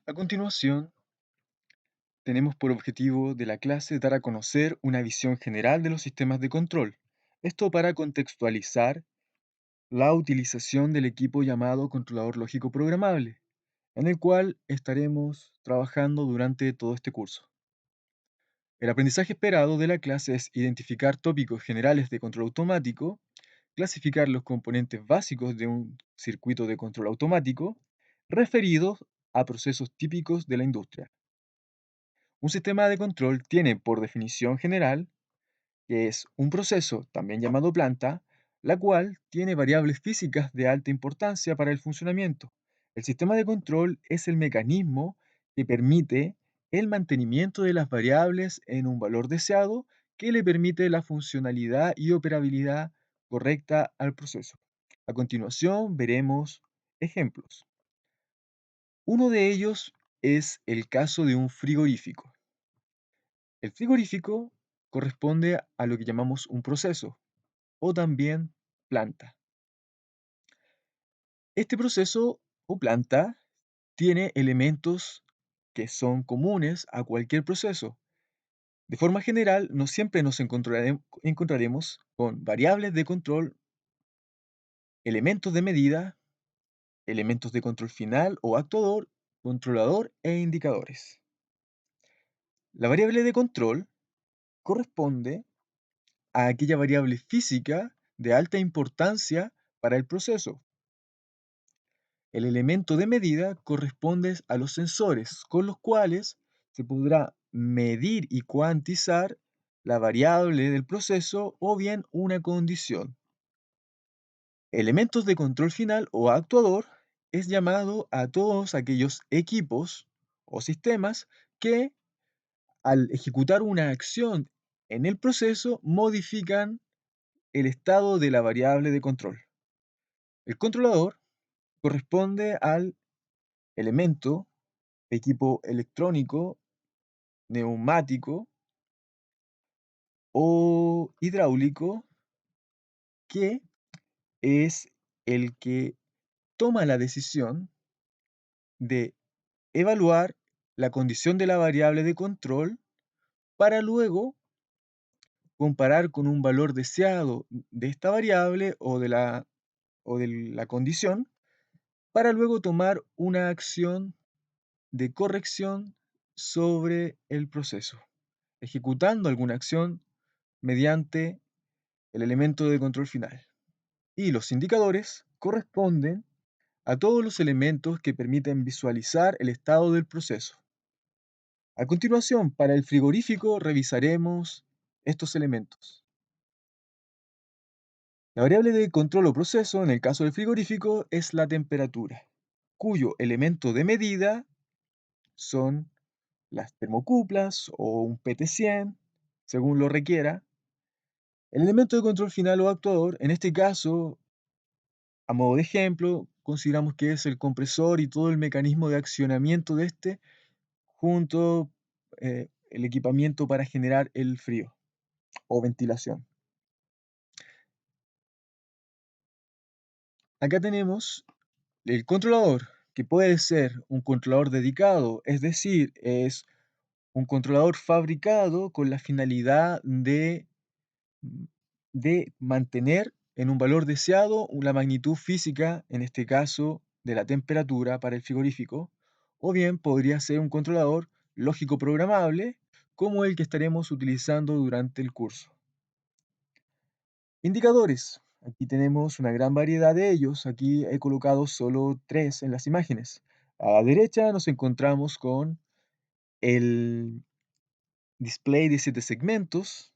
A continuación, tenemos por objetivo de la clase dar a conocer una visión general de los sistemas de control. Esto para contextualizar la utilización del equipo llamado controlador lógico programable, en el cual estaremos trabajando durante todo este curso. El aprendizaje esperado de la clase es identificar tópicos generales de control automático, clasificar los componentes básicos de un circuito de control automático, referidos a procesos típicos de la industria. Un sistema de control tiene, por definición general, que es un proceso, también llamado planta, la cual tiene variables físicas de alta importancia para el funcionamiento. El sistema de control es el mecanismo que permite el mantenimiento de las variables en un valor deseado que le permite la funcionalidad y operabilidad correcta al proceso. A continuación veremos ejemplos. Uno de ellos es el caso de un frigorífico. El frigorífico corresponde a lo que llamamos un proceso o también planta. Este proceso o planta tiene elementos que son comunes a cualquier proceso. De forma general, no siempre nos encontraremos con variables de control, elementos de medida, elementos de control final o actuador, controlador e indicadores. La variable de control corresponde a aquella variable física de alta importancia para el proceso. El elemento de medida corresponde a los sensores, con los cuales se podrá medir y cuantizar la variable del proceso o bien una condición. Elementos de control final o actuador es llamado a todos aquellos equipos o sistemas que al ejecutar una acción en el proceso modifican el estado de la variable de control. El controlador corresponde al elemento, equipo electrónico, neumático o hidráulico que es el que toma la decisión de evaluar la condición de la variable de control para luego comparar con un valor deseado de esta variable o de la condición para luego tomar una acción de corrección sobre el proceso, ejecutando alguna acción mediante el elemento de control final. Y los indicadores corresponden a todos los elementos que permiten visualizar el estado del proceso. A continuación, para el frigorífico revisaremos estos elementos. La variable de control o proceso en el caso del frigorífico es la temperatura, cuyo elemento de medida son las termocuplas o un PT100, según lo requiera. El elemento de control final o actuador, en este caso, a modo de ejemplo, consideramos que es el compresor y todo el mecanismo de accionamiento de este, junto el equipamiento para generar el frío o ventilación. Acá tenemos el controlador, que puede ser un controlador dedicado, es decir, es un controlador fabricado con la finalidad de mantener en un valor deseado la magnitud física, en este caso de la temperatura para el frigorífico, o bien podría ser un controlador lógico programable, como el que estaremos utilizando durante el curso. Indicadores. Aquí tenemos una gran variedad de ellos. Aquí he colocado solo 3 en las imágenes. A la derecha nos encontramos con el display de 7 segmentos.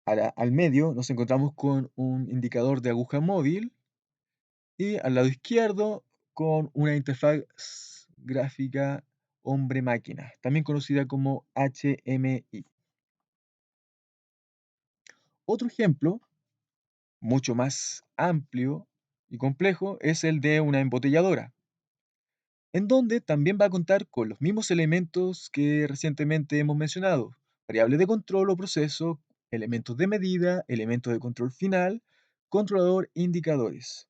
Al medio nos encontramos con un indicador de aguja móvil y al lado izquierdo con una interfaz gráfica hombre-máquina, también conocida como HMI. Otro ejemplo, mucho más amplio y complejo, es el de una embotelladora, en donde también va a contar con los mismos elementos que recientemente hemos mencionado: variables de control o proceso, elementos de medida, elementos de control final, controlador e indicadores.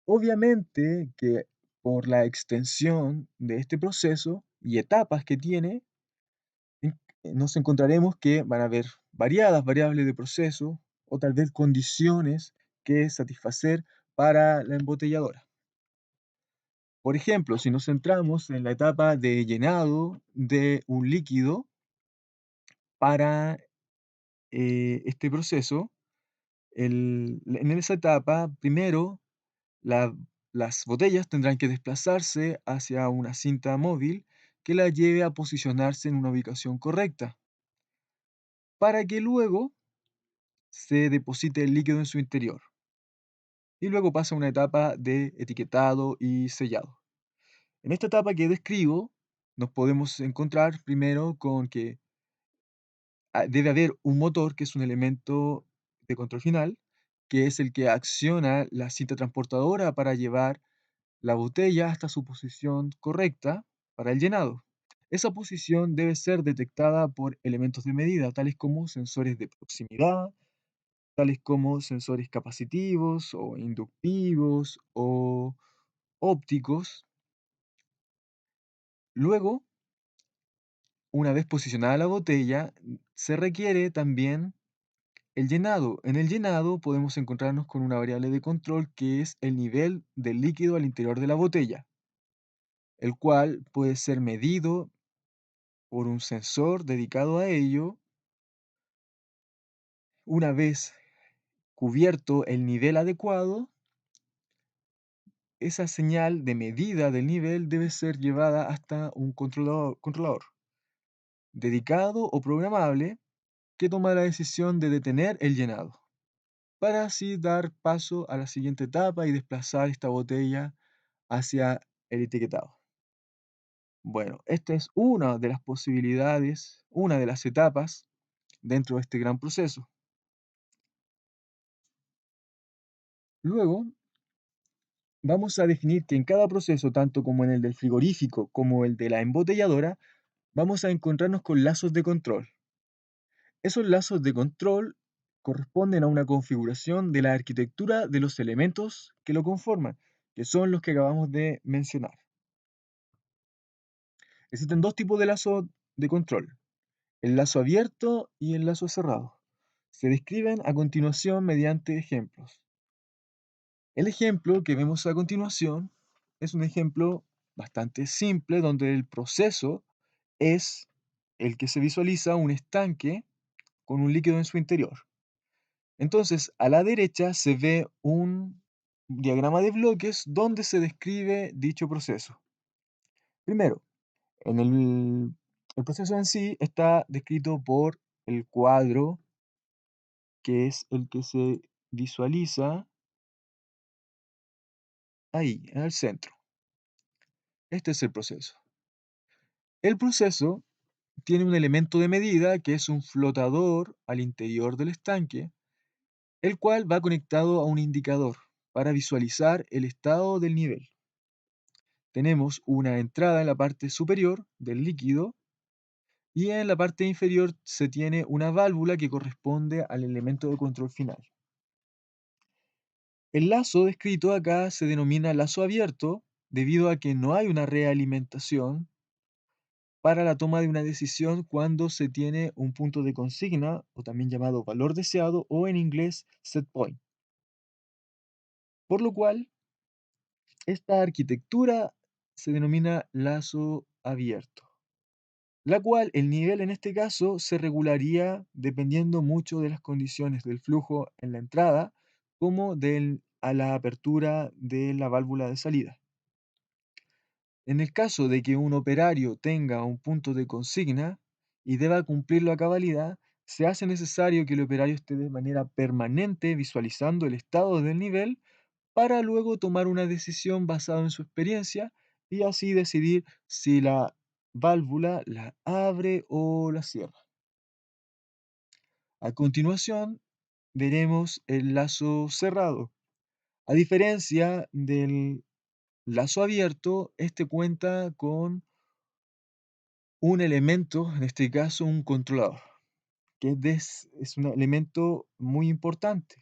Obviamente que por la extensión de este proceso y etapas que tiene, nos encontraremos que van a haber variadas variables de proceso o tal vez condiciones que satisfacer para la embotelladora. Por ejemplo, si nos centramos en la etapa de llenado de un líquido para este proceso, en esa etapa, primero, la- las botellas tendrán que desplazarse hacia una cinta móvil que la lleve a posicionarse en una ubicación correcta, para que luego se deposite el líquido en su interior. Y luego pasa una etapa de etiquetado y sellado. En esta etapa que describo, nos podemos encontrar primero con que debe haber un motor, que es un elemento de control final, que es el que acciona la cinta transportadora para llevar la botella hasta su posición correcta para el llenado. Esa posición debe ser detectada por elementos de medida, tales como sensores de proximidad, tales como sensores capacitivos o inductivos o ópticos. Luego, una vez posicionada la botella, se requiere también el llenado. En el llenado podemos encontrarnos con una variable de control que es el nivel del líquido al interior de la botella, el cual puede ser medido por un sensor dedicado a ello. Una vez cubierto el nivel adecuado, esa señal de medida del nivel debe ser llevada hasta un controlador dedicado o programable que toma la decisión de detener el llenado, para así dar paso a la siguiente etapa y desplazar esta botella hacia el etiquetado. Bueno, esta es una de las posibilidades, una de las etapas dentro de este gran proceso. Luego, vamos a definir que en cada proceso, tanto como en el del frigorífico como el de la embotelladora, vamos a encontrarnos con lazos de control. Esos lazos de control corresponden a una configuración de la arquitectura de los elementos que lo conforman, que son los que acabamos de mencionar. Existen dos tipos de lazo de control, el lazo abierto y el lazo cerrado. Se describen a continuación mediante ejemplos. El ejemplo que vemos a continuación es un ejemplo bastante simple donde el proceso es el que se visualiza un estanque con un líquido en su interior. Entonces, a la derecha se ve un diagrama de bloques donde se describe dicho proceso. Primero, en el proceso en sí está descrito por el cuadro, que es el que se visualiza ahí, en el centro. Este es el proceso. El proceso tiene un elemento de medida que es un flotador al interior del estanque, el cual va conectado a un indicador para visualizar el estado del nivel. Tenemos una entrada en la parte superior del líquido y en la parte inferior se tiene una válvula que corresponde al elemento de control final. El lazo descrito acá se denomina lazo abierto debido a que no hay una realimentación para la toma de una decisión cuando se tiene un punto de consigna, o también llamado valor deseado, o en inglés set point. Por lo cual, esta arquitectura se denomina lazo abierto, la cual el nivel en este caso se regularía dependiendo mucho de las condiciones del flujo en la entrada, como a la apertura de la válvula de salida. En el caso de que un operario tenga un punto de consigna y deba cumplirlo a cabalidad, se hace necesario que el operario esté de manera permanente visualizando el estado del nivel para luego tomar una decisión basada en su experiencia y así decidir si la válvula la abre o la cierra. A continuación, veremos el lazo cerrado. A diferencia del lazo abierto, este cuenta con un elemento, en este caso un controlador, que es un elemento muy importante,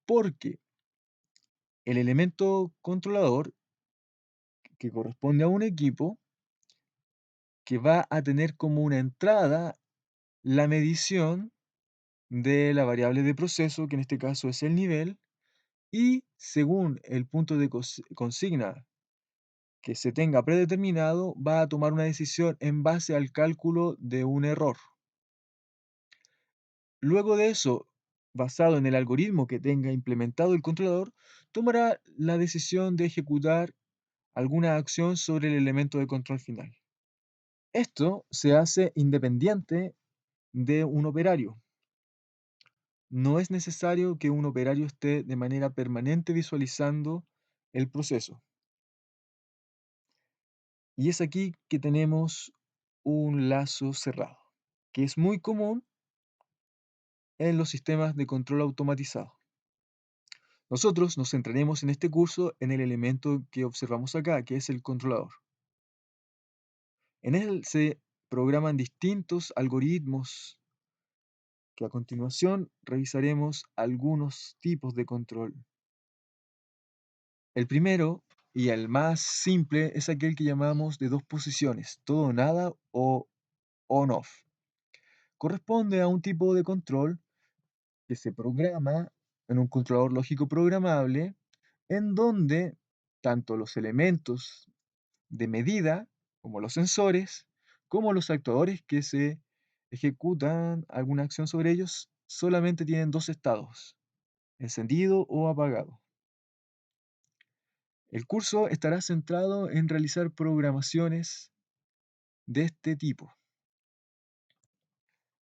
porque el elemento controlador que corresponde a un equipo que va a tener como una entrada la medición de la variable de proceso, que en este caso es el nivel, y según el punto de consigna que se tenga predeterminado, va a tomar una decisión en base al cálculo de un error. Luego de eso, basado en el algoritmo que tenga implementado el controlador, tomará la decisión de ejecutar alguna acción sobre el elemento de control final. Esto se hace independiente de un operario. No es necesario que un operario esté de manera permanente visualizando el proceso. Y es aquí que tenemos un lazo cerrado, que es muy común en los sistemas de control automatizado. Nosotros nos centraremos en este curso en el elemento que observamos acá, que es el controlador. En él se programan distintos algoritmos que a continuación revisaremos algunos tipos de control. El primero y el más simple es aquel que llamamos de dos posiciones, todo o nada o on-off. Corresponde a un tipo de control que se programa en un controlador lógico programable en donde tanto los elementos de medida, como los sensores, como los actuadores que se ejecutan alguna acción sobre ellos, solamente tienen dos estados, encendido o apagado. El curso estará centrado en realizar programaciones de este tipo.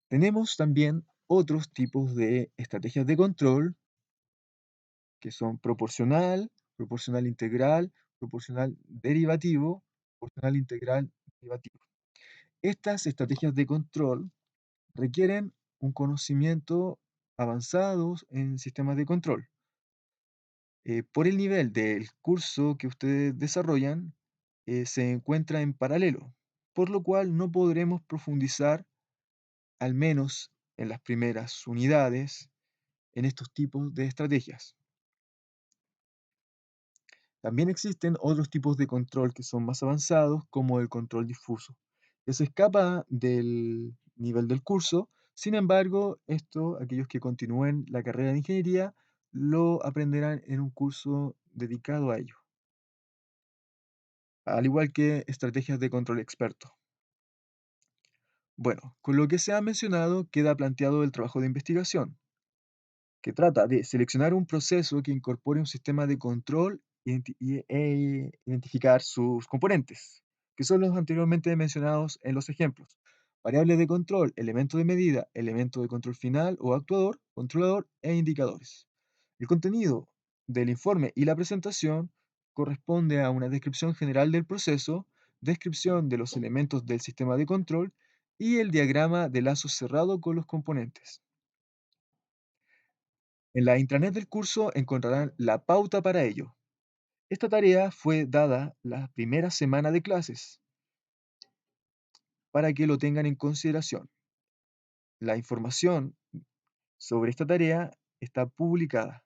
Tenemos también otros tipos de estrategias de control que son proporcional, proporcional integral, proporcional derivativo, proporcional integral derivativo. Estas estrategias de control requieren un conocimiento avanzado en sistemas de control. Por el nivel del curso que ustedes desarrollan, se encuentra en paralelo, por lo cual no podremos profundizar, al menos en las primeras unidades, en estos tipos de estrategias. También existen otros tipos de control que son más avanzados, como el control difuso, que se escapa del nivel del curso. Sin embargo, esto, aquellos que continúen la carrera de ingeniería, lo aprenderán en un curso dedicado a ello, al igual que estrategias de control experto. Bueno, con lo que se ha mencionado, queda planteado el trabajo de investigación, que trata de seleccionar un proceso que incorpore un sistema de control e identificar sus componentes, que son los anteriormente mencionados en los ejemplos. Variables de control, elemento de medida, elemento de control final o actuador, controlador e indicadores. El contenido del informe y la presentación corresponde a una descripción general del proceso, descripción de los elementos del sistema de control y el diagrama de lazo cerrado con los componentes. En la intranet del curso encontrarán la pauta para ello. Esta tarea fue dada la primera semana de clases para que lo tengan en consideración. La información sobre esta tarea está publicada.